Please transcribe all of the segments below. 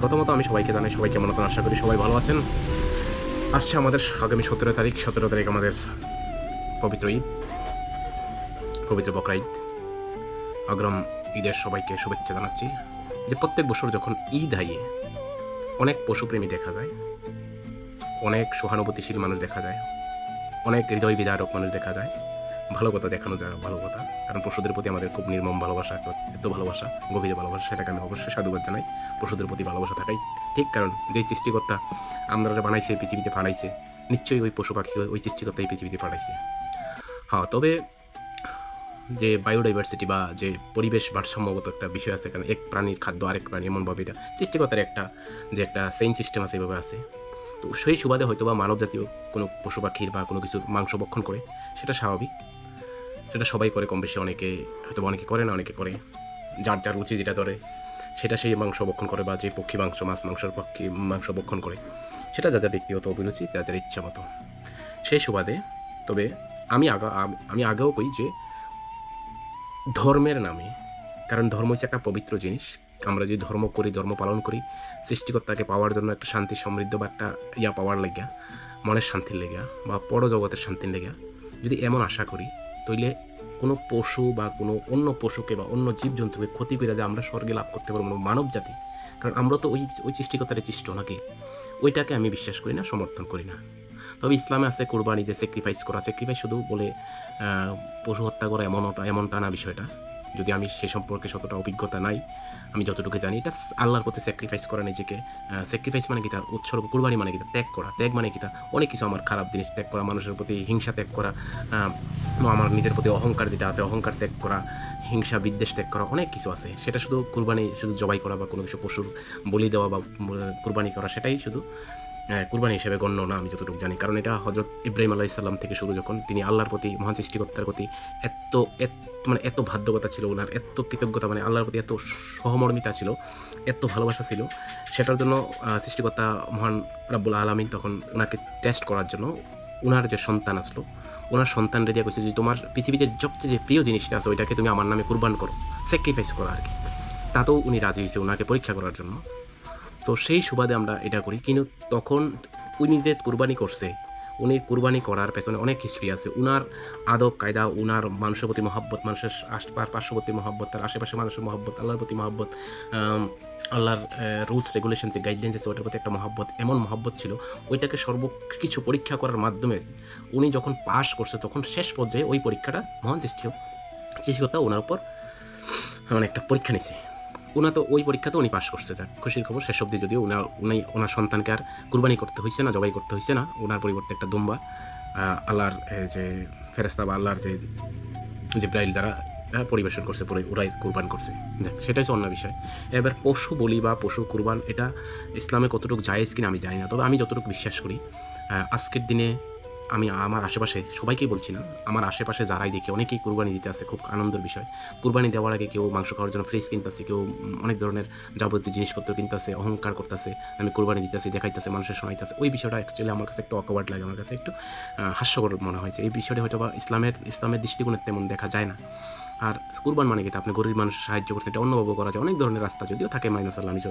প্রথমত আমি সবাইকে জানাই সবাই কেমন আছেন, আশা করি সবাই ভালো আছেন। আসছে আমাদের আগামী 17 তারিখ আমাদের পবিত্র ঈদ, পবিত্র বকরা ঈদ। অগ্রম ঈদের সবাইকে শুভেচ্ছা জানাচ্ছি। যে প্রত্যেক বছর যখন ঈদ আইয়ে অনেক পশুপ্রেমী দেখা যায়, অনেক সহানুভূতিশীল মানুষ দেখা যায়, অনেক হৃদয় বিদারক মানুষ দেখা যায়। ভালো কথা দেখানো যায়, ভালো কথা, কারণ পশুদের প্রতি আমাদের খুব নির্মম ভালোবাসা, এত ভালোবাসা, গভীর ভালোবাসা, সেটাকে আমি অবশ্যই সাধুবাদ জানাই। পশুদের প্রতি ভালোবাসা থাকাই ঠিক, কারণ যেই সৃষ্টিকর্তা আমরা বানাইছে, পৃথিবীতে পাঠাইছে, নিশ্চয়ই ওই পশু পাখি ওই সৃষ্টিকর্তা এই পৃথিবীতে পাঠাইছে। হ্যাঁ, তবে যে বায়োডাইভার্সিটি বা যে পরিবেশ ভারসাম্যগত একটা বিষয় আছে, কারণ এক প্রাণীর খাদ্য আরেক প্রাণী এমনভাবে এটা সৃষ্টিকর্তার একটা যে একটা সেইন সিস্টেম আছে, এভাবে আছে। তো সেই সুবাদে হয়তো বা মানব জাতীয় কোনো পশু পাখির বা কোনো কিছুর মাংস ভক্ষণ করে, সেটা স্বাভাবিক, সেটা সবাই করে কম বেশি। অনেকে হয়তো অনেকে করে না, অনেকে করে, যার যার রুচি যেটা ধরে সেটা সেই মাংস ভক্ষণ করে, বা যে পক্ষী মাংস, মাছ মাংসের পক্ষী মাংস ভক্ষণ করে, সেটা যা যা ব্যক্তিগত অভিরুচি, যা যার ইচ্ছা মতো, সেই সুবাদে। তবে আমি আগেও কই যে ধর্মের নামে, কারণ ধর্ম হচ্ছে একটা পবিত্র জিনিস, আমরা যদি ধর্ম করি, ধর্ম পালন করি সৃষ্টিকর্তাকে পাওয়ার জন্য, একটা শান্তি সমৃদ্ধ বা একটা পাওয়ার লেগা, মনের শান্তির লেগা বা পরজগতের শান্তির লেগা যদি এমন আশা করি, তইলে কোনো পশু বা কোনো অন্য পশুকে বা অন্য জীবজন্তুকে ক্ষতি করে যে আমরা স্বর্গে লাভ করতে পারবো মানব জাতি, কারণ আমরা তো ওই সৃষ্টিকর্তার সৃষ্ট নাকি, ওইটাকে আমি বিশ্বাস করি না, সমর্থন করি না। তবে ইসলামে আছে কোরবানি, যে স্যাক্রিফাইস করা, স্যাক্রিফাইস শুধু বলে পশু হত্যা করা এমনটা না বিষয়টা, যদি আমি সে সম্পর্কে যতটা অভিজ্ঞতা নাই, আমি যতটুকু জানি এটা আল্লাহর প্রতি স্যাক্রিফাইস করা, নিজেকে স্যাক্রিফাইস মানে কি, তার উৎসর্গ, কুরবানি মানে কি, ত্যাগ করা, ত্যাগ মানে কি, অনেক কিছু আমার খারাপ জিনিস ত্যাগ করা, মানুষের প্রতি হিংসা ত্যাগ করা, আমার নিজের প্রতি অহংকার যেটা আছে, অহংকার ত্যাগ করা, হিংসা বিদ্বেষ ত্যাগ করা, অনেক কিছু আছে। সেটা শুধু কুরবানি, শুধু জবাই করা বা কোনো কিছু পশুর বলি দেওয়া বা কুরবানি করা, সেটাই শুধু কুরবানি হিসেবে গণ্য না, আমি যতটুকু জানি। কারণ এটা হজরত ইব্রাহিম আলাইহিস সালাম থেকে শুরু, যখন তিনি আল্লাহর প্রতি, মহান সৃষ্টিকর্তার প্রতি এত বাধ্যকতা ছিল ওনার, এত কৃতজ্ঞতা, মানে আল্লাহর প্রতি এত সহমর্মিতা ছিল, এত ভালোবাসা ছিল, সেটার জন্য সৃষ্টিকর্তা মহান রাব্বুল আলামিন তখন ওনাকে টেস্ট করার জন্য ওনার যে সন্তান আসলো, ওনার সন্তান রেডিয়া করছে যে তোমার পৃথিবীতে সবচেয়ে যে প্রিয় জিনিসটা আছে ওইটাকে তুমি আমার নামে কুরবান করো, স্যাক্রিফাইস করো আর কি। তাতেও উনি রাজি হয়েছে ওনাকে পরীক্ষা করার জন্য। তো সেই সুবাদে আমরা এটা করি। কিন্তু তখন উনি যে কুরবানি করছে, উনি কুরবানি করার পেছনে অনেক হিস্ট্রি আছে, উনার আদব কায়দা, উনার মানুষের প্রতি মহব্বত, মানুষের পার্শ্ববর্তী মহব্বত, তার আশেপাশে মানুষের মহব্বত, আল্লাহর প্রতি মহব্বত, আল্লাহর রুলস রেগুলেশন যে গাইডলাইন্স আছে ওটার প্রতি একটা মহব্বত, এমন মহব্বত ছিল, ওইটাকে সর্বকিছু পরীক্ষা করার মাধ্যমে উনি যখন পাশ করছে, তখন শেষ পর্যায়ে ওই পরীক্ষাটা মহান সৃষ্টিকর্তা ওনার উপর মানে একটা পরীক্ষা নিছে। ওনা তো ওই পরীক্ষাতে উনি পাশ করছে, যাক খুশির খবর। শেষ অবধি যদিও ওনার সন্তানকে আর কুরবানি করতে হয়েছে না, জবাই করতে হয়েছে না, ওনার পরিবর্তে একটা দুম্বা আল্লাহর যে ফেরেস্তা বা আল্লাহর যে জিবরাইল দ্বারা পরিবেশন করছে, ওরাই কুরবান করছে। দেখ, সেটাই হচ্ছে অন্য বিষয়। এবার পশু বলি বা পশু কুরবান, এটা ইসলামে কতটুকু জায়েজ কিনা আমি জানি না, তবে আমি যতটুকু বিশ্বাস করি, আজকের দিনে আমি আমার আশেপাশে সবাইকেই বলছি না, আমার আশেপাশে যারাই দেখি অনেকেই কুরবানি দিতে আছে, খুব আনন্দের বিষয়। কুরবানি দেওয়ার আগে কেউ মাংস খাওয়ার জন্য ফ্রিজ কিনতেছে, কেউ অনেক ধরনের যাবতীয় জিনিসপত্র কিনতেছে, অহংকার করতেছে, আমি কুরবানি দিতেছি, দেখাইতেছে, মানুষের শোনাইতেছে। ওই বিষয়টা অ্যাকচুয়ালি আমার কাছে একটু অকওয়ার্ড লাগে, আমার কাছে একটু হাস্যকর মনে হয়েছে। এই বিষয়টা হয়তো বা ইসলামের দৃষ্টিকোণে তেমন দেখা যায় না। আর কুরবান মানে কি, আপনি গরিব মানুষের সাহায্য করতে, এটা অন্যভাবে করা যায়, অনেক ধরনের রাস্তা যদিও থাকে মাইনাস আল্লাহ, আমি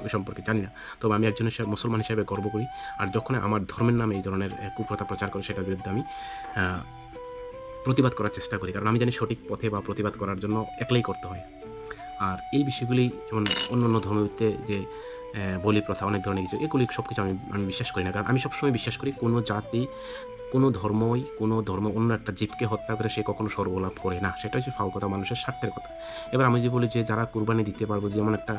ওই সম্পর্কে জানি না। তবে আমি একজন মুসলমান হিসেবে গর্ব করি। আর যখন আমার ধর্মের নামে এই ধরনের কুপ্রথা প্রচার করে, সেটার বিরুদ্ধে আমি প্রতিবাদ করার চেষ্টা করি, কারণ আমি জানি সঠিক পথে বা প্রতিবাদ করার জন্য একলাই করতে হয়। আর এই বিষয়গুলি যেমন অন্য ধর্মতে যে বলি প্রথা, অনেক ধরনের কিছু, এগুলি সব কিছু আমি বিশ্বাস করি না। কারণ আমি সবসময় বিশ্বাস করি, কোনো জাতি, কোনো ধর্ম অন্য একটা জীবকে হত্যা করে সে কখনো সর্বলাভ করে না, সেটা হচ্ছে ফাও কথা, মানুষের স্বার্থের কথা। এবার আমি যে বলি যে যারা কুরবানি দিতে পারবো, যেমন একটা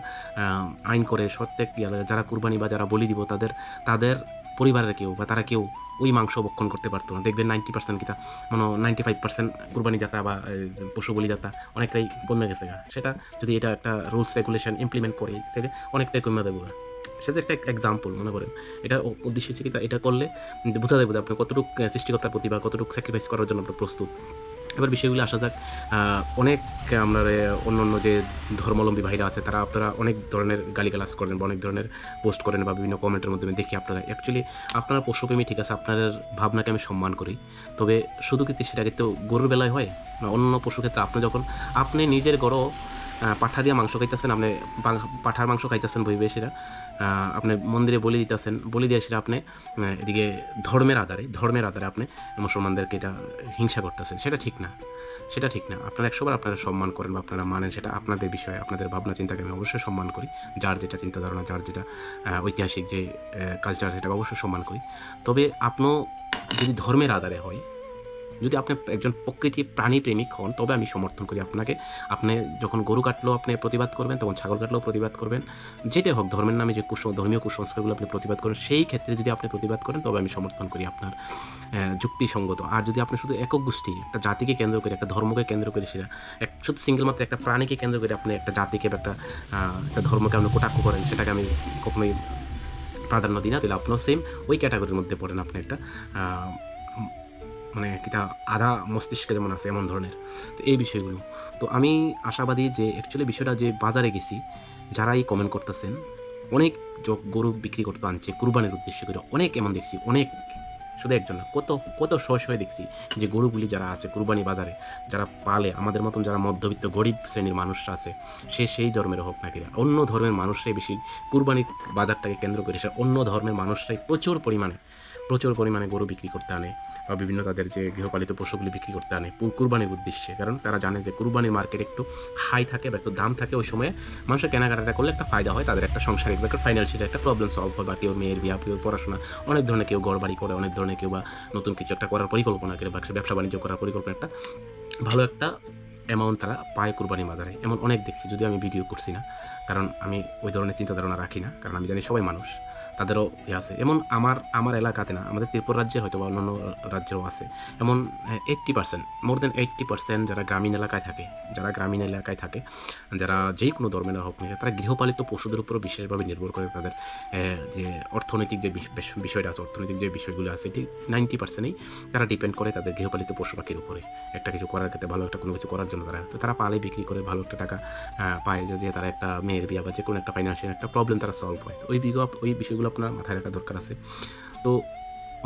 আইন করে প্রত্যেক যারা কুরবানি বা যারা বলি দিব, তাদের পরিবারের কেউ বা তারা কেউ ওই মাংস ভক্ষণ করতে পারতো না। দেখবেন 90% কিতা, মানে 95% কুরবানি দাতা বা পশু বলিদাতা অনেকটাই কমে গেছে গা। সেটা যদি এটা একটা রুলস রেগুলেশন ইমপ্লিমেন্ট করে থেকে অনেকটাই কমে দেবো। সেটা একটা এক্সাম্পল মনে করেন। এটা উদ্দেশ্য হচ্ছে কি, এটা করলে বোঝা যাবে আপনি কতটুকু সৃষ্টিকর্তার প্রতি বা কতটুকু স্যাক্রিফাইস করার জন্য আপনার প্রস্তুত। এবার বিষয়গুলো আসা যাক। অনেক আপনার অন্য যে ধর্মাবলম্বী ভাইরা আছে, তারা আপনারা অনেক ধরনের গালিগালাজ করেন বা অনেক ধরনের পোস্ট করেন বা বিভিন্ন কমেন্টের মাধ্যমে দেখি আপনারা। অ্যাকচুয়ালি আপনারা পশুপ্রেমী, ঠিক আছে, আপনাদের ভাবনাকে আমি সম্মান করি, তবে শুধু কিন্তু সেটা কিন্তু গরুর বেলায় হয় না, অন্য পশুর ক্ষেত্রে আপনি যখন আপনি নিজের গরু পাঠা দিয়ে মাংস খাইতেছেন, আপনি পাঠার মাংস খাইতেছেন বহিবেশীরা, আপনি মন্দিরে বলি দিতেছেন, বলি দিয়ে সেটা আপনি এদিকে ধর্মের আধারে আপনি মুসলমানদেরকে এটা হিংসা করতেছেন। সেটা ঠিক না, সেটা ঠিক না। আপনারা 100বার আপনারা সম্মান করেন বা আপনারা মানেন, সেটা আপনাদের বিষয়, আপনাদের ভাবনা চিন্তাকে আমি অবশ্যই সম্মান করি। যার যেটা চিন্তা ধারণা, যার যেটা ঐতিহাসিক যে কালচার, সেটাকে অবশ্যই সম্মান করি। তবে আপনিও যদি ধর্মের আধারে হয়, যদি আপনি একজন প্রকৃতি প্রাণী প্রেমিক হন, তবে আমি সমর্থন করি আপনাকে। আপনি যখন গরু কাটলেও আপনি প্রতিবাদ করবেন, তখন ছাগল কাটলেও প্রতিবাদ করবেন, যেটাই হোক ধর্মের নামে যে ধর্মীয় কুসংস্কারগুলো আপনি প্রতিবাদ করেন, সেই ক্ষেত্রে যদি আপনি প্রতিবাদ করেন, তবে আমি সমর্থন করি আপনার যুক্তিসঙ্গত। আর যদি আপনি শুধু একক গোষ্ঠী, একটা জাতিকে কেন্দ্র করে, একটা ধর্মকে কেন্দ্র করে, সেটা শুধু সিঙ্গেল মাত্র একটা প্রাণীকে কেন্দ্র করে আপনি একটা জাতিকে বা একটা ধর্মকে আপনি কটাক্ষ করেন, সেটাকে আমি কখনোই প্রাধান্য দিই না। তাহলে আপনিও সেম ওই ক্যাটাগরির মধ্যে পড়েন। আপনি একটা মানে এটা আধা মস্তিষ্কে যেমন আছে এমন ধরনের। তো এই বিষয়গুলো, তো আমি আশাবাদী যে অ্যাকচুয়ালি বিষয়টা যে বাজারে গেছি, যারা এই কমেন্ট করতেছেন, অনেক গরু বিক্রি করতে আনছে কুরবানির উদ্দেশ্য করে, অনেক এমন দেখছি, অনেক, শুধু একজন না, কত কত শয়ে দেখছি যে গরুগুলি যারা আছে কুরবানি বাজারে, যারা পালে, আমাদের মতন যারা মধ্যবিত্ত গরিব শ্রেণীর মানুষরা আছে, সেই ধর্মের হোক না কিনা, অন্য ধর্মের মানুষরাই বেশি কুরবানির বাজারটাকে কেন্দ্র করে সে অন্য ধর্মের মানুষরাই প্রচুর পরিমাণে গরু বিক্রি করতে আনে বা বিভিন্ন তাদের যে গৃহপালিত পশুগুলি বিক্রি করতে আনে কুরবানির উদ্দেশ্যে। কারণ তারা জানে যে কুরবানির মার্কেট একটু হাই থাকে বা একটু দাম থাকে, ওই সময়ে মানুষের কেনাকাটা করলে একটা ফায়দা হয়, তাদের একটা সাংসারিক বা একটা ফাইন্যান্সিয়াল একটা প্রবলেম সলভ হয়, বা কেউ মেয়ের বিয়া, কেউ পড়াশোনা, অনেক ধরনের, কেউ ঘর বাড়ি করে, অনেক ধরনের কেউ বা নতুন কিছু একটা করার পরিকল্পনা করে, বা ব্যবসা বাণিজ্য করার পরিকল্পনা, একটা ভালো একটা অ্যামাউন্ট তারা পায় কুরবানি বাজারে। এমন অনেক দেখছি, যদিও আমি ভিডিও করছি না, কারণ আমি ওই ধরনের চিন্তা ধারণা রাখি না, কারণ আমি জানি সবাই মানুষ, তাদেরও আছে। এমন আমার এলাকাতে না, আমাদের ত্রিপুরা রাজ্যে হয়তো বা অন্যান্য রাজ্যেও আছে এমন 80%, মোর দেন 80% যারা গ্রামীণ এলাকায় থাকে, যারা যেই কোনো ধর্মের হোক না, তারা গৃহপালিত পশুদের উপরও বিশেষভাবে নির্ভর করে। তাদের যে অর্থনৈতিক যে বিষয়টা আছে, অর্থনৈতিক যে বিষয়গুলো আছে, এটি 90%ই তারা ডিপেন্ড করে তাদের গৃহপালিত পশু পাখির উপরে। একটা কিছু করার ক্ষেত্রে, ভালো একটা কোনো কিছু করার জন্য তারা পালে বিক্রি করে ভালো একটা টাকা পায়, যদি তারা একটা মেয়ের বিয়া বা যে কোনো একটা ফাইন্যান্সিয়াল একটা প্রবলেম তারা সলভ হয়। ওই বিষয়গুলো আপনার মাথায় রাখা দরকার আছে। তো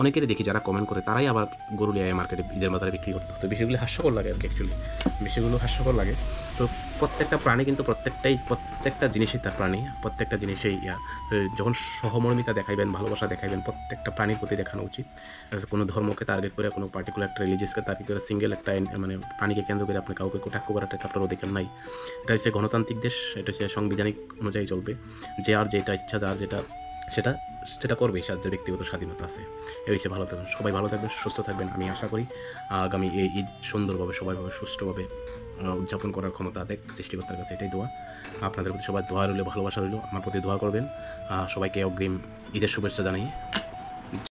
অনেকেরই দেখি যারা কমেন্ট করে, তারাই আবার গরু লিয়ে মার্কেটে ঈদের বাজারে বিক্রি করতে। তো বিষয়গুলো হাস্যকর লাগে আর কি, অ্যাকচুয়ালি বিষয়গুলো হাস্যকর লাগে। তো প্রত্যেকটা প্রাণী কিন্তু প্রত্যেকটা জিনিসই তার প্রাণী, প্রত্যেকটা জিনিসেই যখন সহমর্মিতা দেখাইবেন, ভালোবাসা দেখাইবেন, প্রত্যেকটা প্রাণীর প্রতি দেখানো উচিত। কোনো ধর্মকে টার্গেট করে, কোনো পার্টিকুলার একটা রিলিজিয়াসকে টার্গেট করে, সিঙ্গেল একটা মানে প্রাণীকে কেন্দ্র করে আপনি কাউকে কটাক্ষ করাটা আপনার অধিকার নাই। এটা হচ্ছে গণতান্ত্রিক দেশ, এটা হচ্ছে সাংবিধানিক অনুযায়ী চলবে। যে আর যেটা ইচ্ছা, যার যেটা সেটা করবে, সাহায্যের ব্যক্তিগত স্বাধীনতা আছে। এই বিষয়ে ভালো থাকবেন, সবাই ভালো থাকবেন, সুস্থ থাকবেন। আমি আশা করি আগামী এই ঈদ সুন্দরভাবে, সবাইভাবে, সুষ্ঠুভাবে উদযাপন করার ক্ষমতা দেখ সৃষ্টিকর্তার কাছে, এটাই দোয়া। আপনাদের প্রতি সবাই দোয়া রইল, ভালোবাসা রইল, আমার প্রতি দোয়া করবেন। সবাইকে অগ্রিম ঈদের শুভেচ্ছা জানাই।